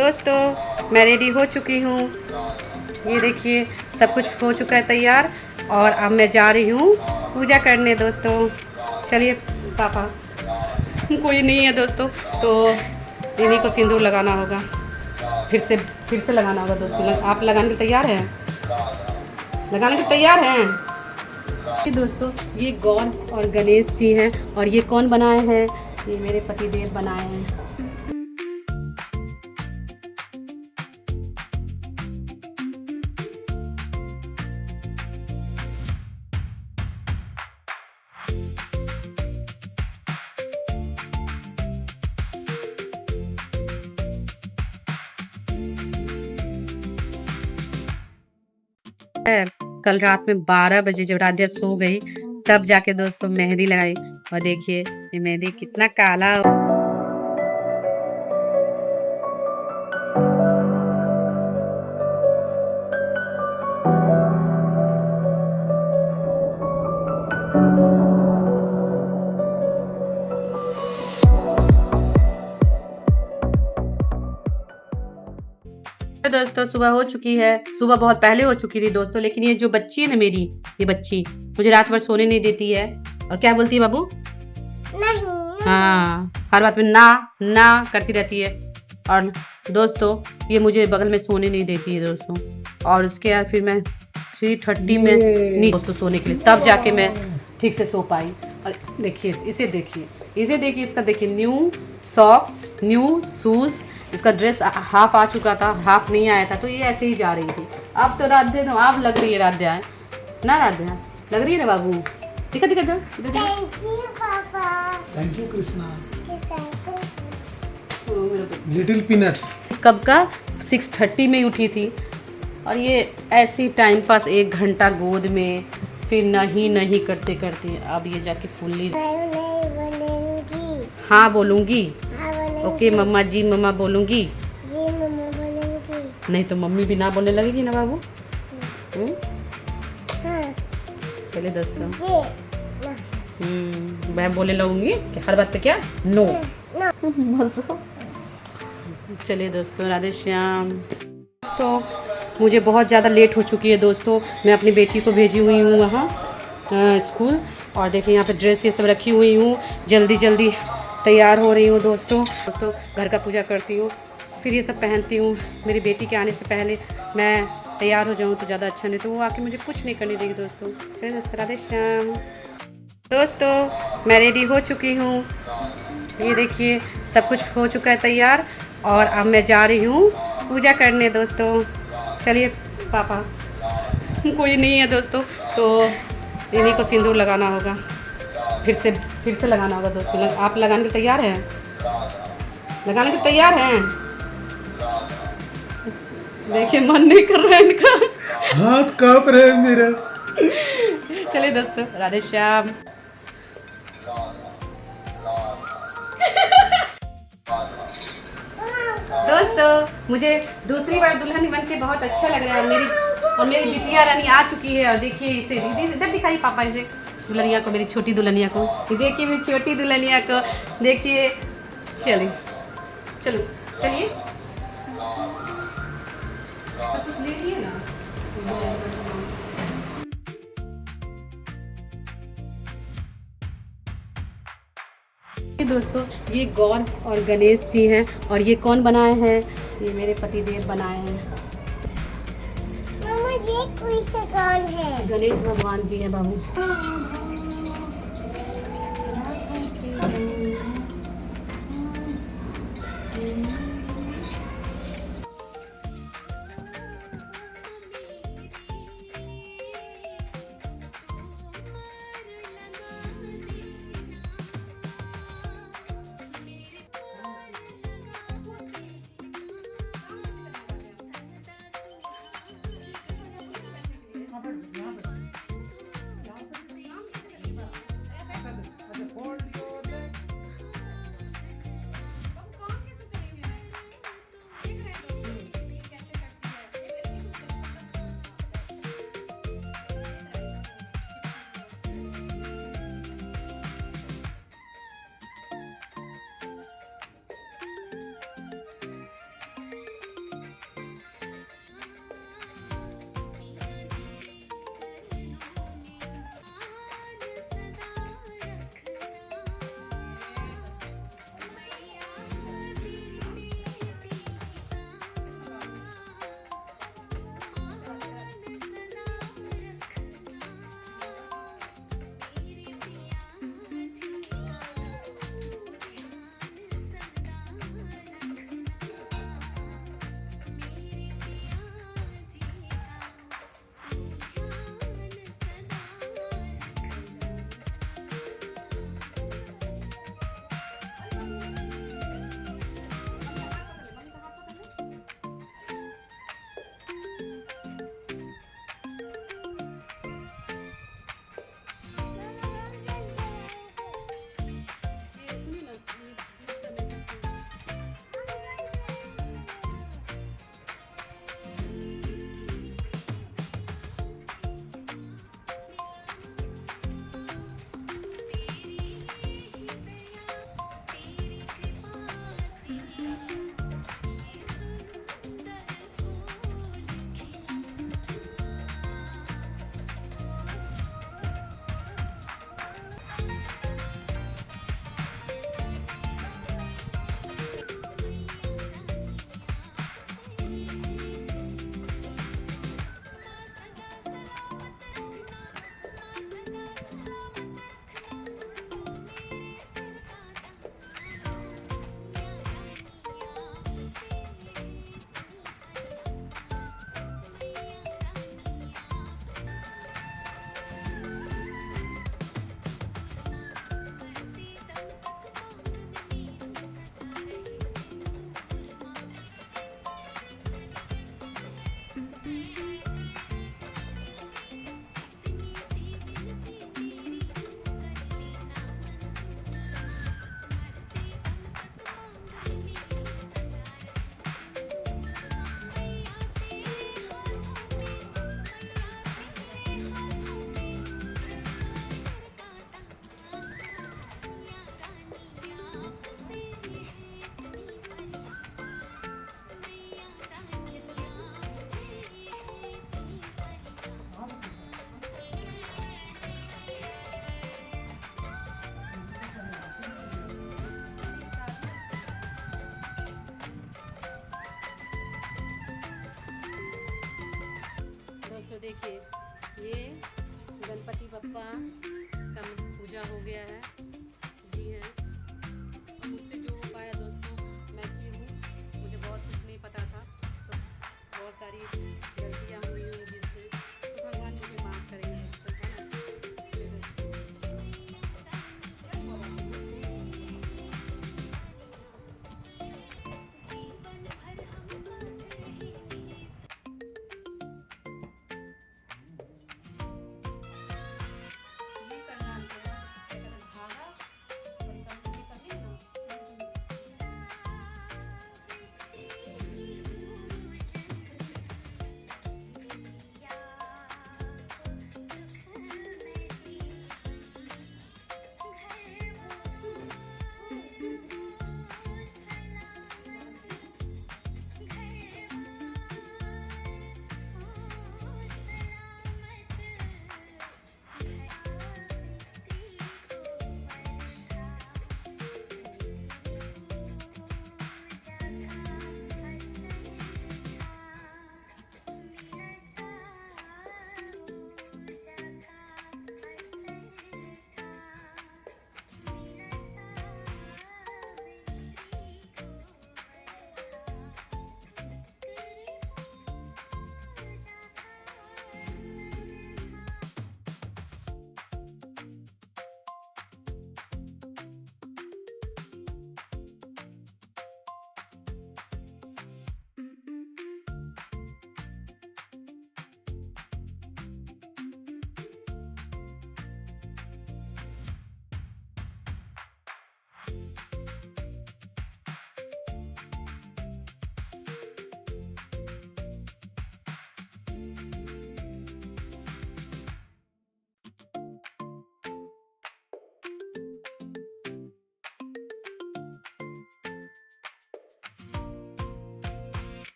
दोस्तों मैं रेडी हो चुकी हूँ। ये देखिए सब कुछ हो चुका है तैयार और अब मैं जा रही हूँ पूजा करने दोस्तों। चलिए पापा कोई नहीं है दोस्तों, तो इन्हीं को सिंदूर लगाना होगा। फिर से लगाना होगा दोस्तों। आप लगाने के तैयार हैं? लगाने के तैयार हैं? ये दोस्तों ये गौर और गणेश जी हैं और ये कौन बनाए हैं? ये मेरे पतिदेव बनाए हैं। कल रात में 12 बजे जब राधिया सो गई तब जाके दोस्तों मेहंदी लगाई और देखिए ये मेहंदी कितना काला। दोस्तों सुबह हो चुकी है, सुबह बहुत पहले हो चुकी थी दोस्तों, लेकिन ये जो बच्ची है ना मेरी, ये बच्ची मुझे रात भर सोने नहीं देती है। और क्या बोलती है बाबू? नहीं। हाँ, हर बात में ना ना करती रहती है। और दोस्तों ये मुझे बगल में सोने नहीं देती है दोस्तों। और उसके बाद फिर मैं 3:30 में नहीं दोस्तों सोने के लिए, तब जाके मैं ठीक से सो पाई। और देखिए इसे देखिए, इसका देखिए न्यू सॉक्स, न्यू शूज़। इसका ड्रेस हाफ आ चुका था, हाफ नहीं आया था, तो ये ऐसे ही जा रही थी। अब तो राध्या तो आप लग रही है, राध्या है ना, राध्या लग रही है ना बाबू। दिखा दो। थैंक यू पापा। Thank you Krishna. Little peanuts. कब का 6:30 में उठी थी और ये ऐसे ही टाइम पास 1 घंटा गोद में, फिर नहीं करते करते अब ये जाके फुल्ली। हाँ बोलूँगी। ओके मम्मा जी मम्मा बोलूँगी। जी मम्मा बोलूँगी। नहीं तो मम्मी भी ना बोलने लगेगी ना बाबू। हाँ। चलिए दोस्तों ना। मैं बोलने लगूंगी कि हर बात पे क्या नो। मज़ा। चलिए दोस्तों राधे श्याम। दोस्तों मुझे बहुत ज़्यादा लेट हो चुकी है दोस्तों। मैं अपनी बेटी को भेजी हुई हूँ वहाँ स्कूल, और देखिए यहाँ पे ड्रेस ये सब रखी हुई हूँ। जल्दी तैयार हो रही हूँ दोस्तों। घर का पूजा करती हूँ, फिर ये सब पहनती हूँ। मेरी बेटी के आने से पहले मैं तैयार हो जाऊँ तो ज़्यादा अच्छा, नहीं तो वो आके मुझे कुछ नहीं करने देगी दोस्तों। चलिए दोस्तों राधे श्याम। दोस्तों मैं रेडी हो चुकी हूँ। ये देखिए सब कुछ हो चुका है तैयार और अब मैं जा रही हूँ पूजा करने दोस्तों। चलिए पापा कोई नहीं है दोस्तों, तो इन्हीं को सिंदूर लगाना होगा। फिर से लगाना होगा दोस्तों। आप लगाने के तैयार हैं? लगाने के तैयार हैं? देखिए मन नहीं कर रहा है इनका, हाथ कांप रहा है मेरा। चलिए दोस्तों राधे श्याम। दोस्तों मुझे दूसरी बार दुल्हन बन के बहुत अच्छा लग रहा है। मेरी बिटिया रानी आ चुकी है और देखिए इसे इधर दिखाई पापा, इसे दुल्हनिया को, मेरी छोटी दुल्हनिया को। ये देखिए मेरी छोटी दुल्हनिया को देखिए। चलिए दोस्तों ये गौर और गणेश जी हैं और ये कौन बनाए हैं? ये मेरे पतिदेव बनाए हैं। मम्मा ये कोई सा कौन है? गणेश भगवान जी हैं बाबू। पप्पा का पूजा हो गया है जी है। मुझसे जो हो पाया दोस्तों मैं की हूँ, मुझे बहुत कुछ नहीं पता था, तो बहुत सारी गलतियाँ हुई होंगी इसमें, तो भगवान मुझे माफ़ करेंगे दोस्तों, है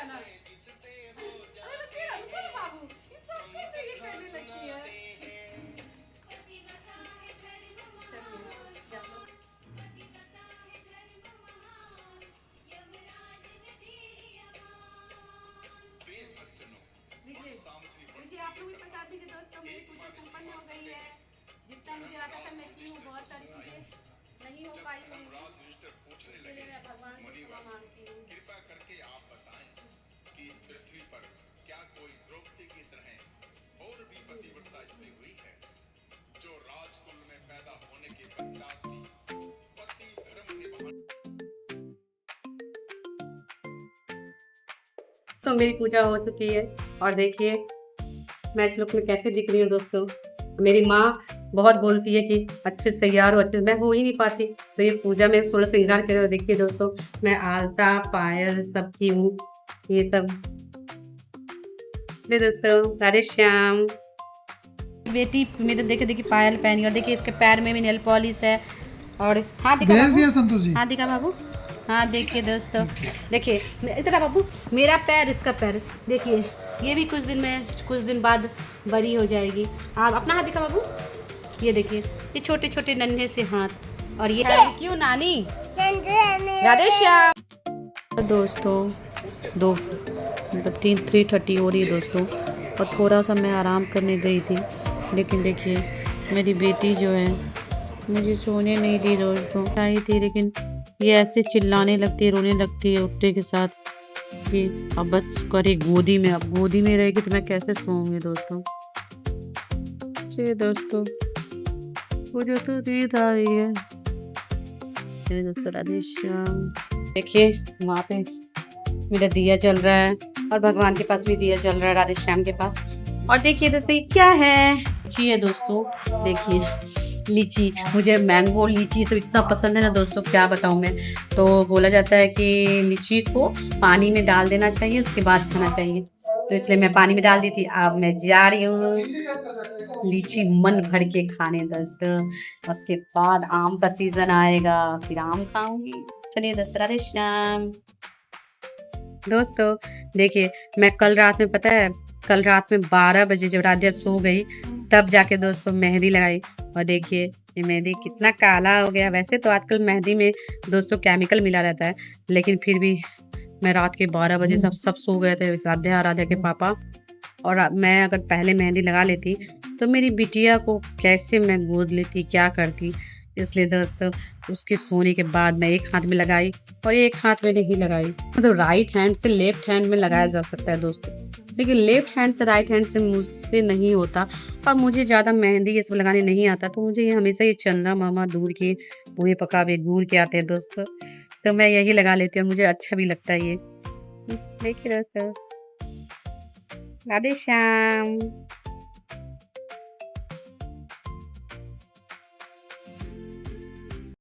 ना। ये करना है धागा और ये करनी है ना। आप लोग भी प्रसाद दीजिए दोस्तों। मेरी पूजा संपन्न हो गई है। जितना मुझे आता था मैं की हूँ, बहुत सारी चीजें नहीं हो पाई होंगी, इसके लिए मैं भगवान से क्षमा मांगती हूँ। कृपा करके आप बताएं कि इस पृथ्वी पर क्या कोई द्रौपदी की तरह और भी पतिव्रता स्त्री हुई है जो राजकुल में पैदा होने के पश्चात भी पति धर्म निभाने। तो मेरी पूजा हो चुकी है और देखिए मैं इस लुक में कैसे दिख रही हूँ दोस्तों। मेरी माँ बहुत बोलती है कि अच्छे से तैयार हो, अच्छे से, मैं हो ही नहीं पाती। तो ये पूजा में 16 श्रृंगार करे, देखिए दोस्तों मैं आलता पायल सब की हूँ, ये सब दोस्तों। राधे श्याम। बेटी मेरे देखिए पायल पहनी और देखिए इसके पैर में भी नेल पॉलिश है। और हाँ भेज दिया संतोष जी। हाँ दिखा बाबू। हाँ देखिए दोस्तों, देखिए इतना बाबू, मेरा पैर इसका पैर, देखिए ये भी कुछ दिन बाद बड़ी हो जाएगी। और अपना हाथ दिखा बाबू, ये देखिए ये छोटे छोटे नन्हे से हाथ। और ये क्यों नानी राधे श्याम। दोस्तों 3:30 हो रही है दोस्तों, और थोड़ा सा मैं आराम करने गई थी, लेकिन देखिए मेरी बेटी जो है मुझे सोने नहीं दी दोस्तों। आई थी लेकिन ये ऐसे चिल्लाने लगती है, रोने लगती है उठने के साथ कि अब बस करे गोदी में, अब गोदी में रहेगी तो मैं कैसे सोऊंगी दोस्तों। चलिए दोस्तों मुझे तो नींद आ रही है। चलिए दोस्तों राधे श्याम। देखिए वहाँ पे मेरा दिया जल रहा है और भगवान के पास भी दिया जल रहा है, राधे श्याम के पास। और देखिए दोस्तों ये क्या है, लीची है दोस्तों। देखिए लीची, मुझे मैंगो लीची सब इतना पसंद है ना दोस्तों, क्या बताऊँ मैं। तो बोला जाता है कि लीची को पानी में डाल देना चाहिए, उसके बाद खाना चाहिए। तो इसलिए मैं पानी में डाल दी थी। अब मैं जा रही हूँ लीची मन भर के खाने दोस्तों। उसके बाद आम का सीजन आएगा, फिर आम खाऊंगी। चलिए दोस्तों, राधे श्याम। दोस्तों देखिए, मैं कल रात में, पता है कल रात में 12 बजे जब राधिया सो गई तब जाके दोस्तों मेहंदी लगाई। और देखिए ये मेहंदी कितना काला हो गया। वैसे तो आजकल मेहंदी में दोस्तों केमिकल मिला रहता है, लेकिन फिर भी मैं रात के 12 बजे सब सो गए थे, राधिया के पापा। और मैं अगर पहले मेहंदी लगा लेती तो मेरी बिटिया को कैसे मैं गोद लेती, क्या करती। इसलिए दोस्तों उसके सोने के बाद मैं एक हाथ में लगाई और एक हाथ में नहीं लगाई। मतलब राइट हैंड से लेफ्ट हैंड में लगाया जा सकता है दोस्तों, लेकिन लेफ्ट हैंड से राइट हैंड से मुझसे नहीं होता। और मुझे ज़्यादा मेहंदी ये सब लगाने नहीं आता, तो मुझे ये हमेशा ये चंदा मामा दूर के पोहे पकावे गुड़ के आते हैं दोस्तों, तो मैं यही लगा लेती हूँ, मुझे अच्छा भी लगता है ये। देखिए दोस्तों, राधे श्याम।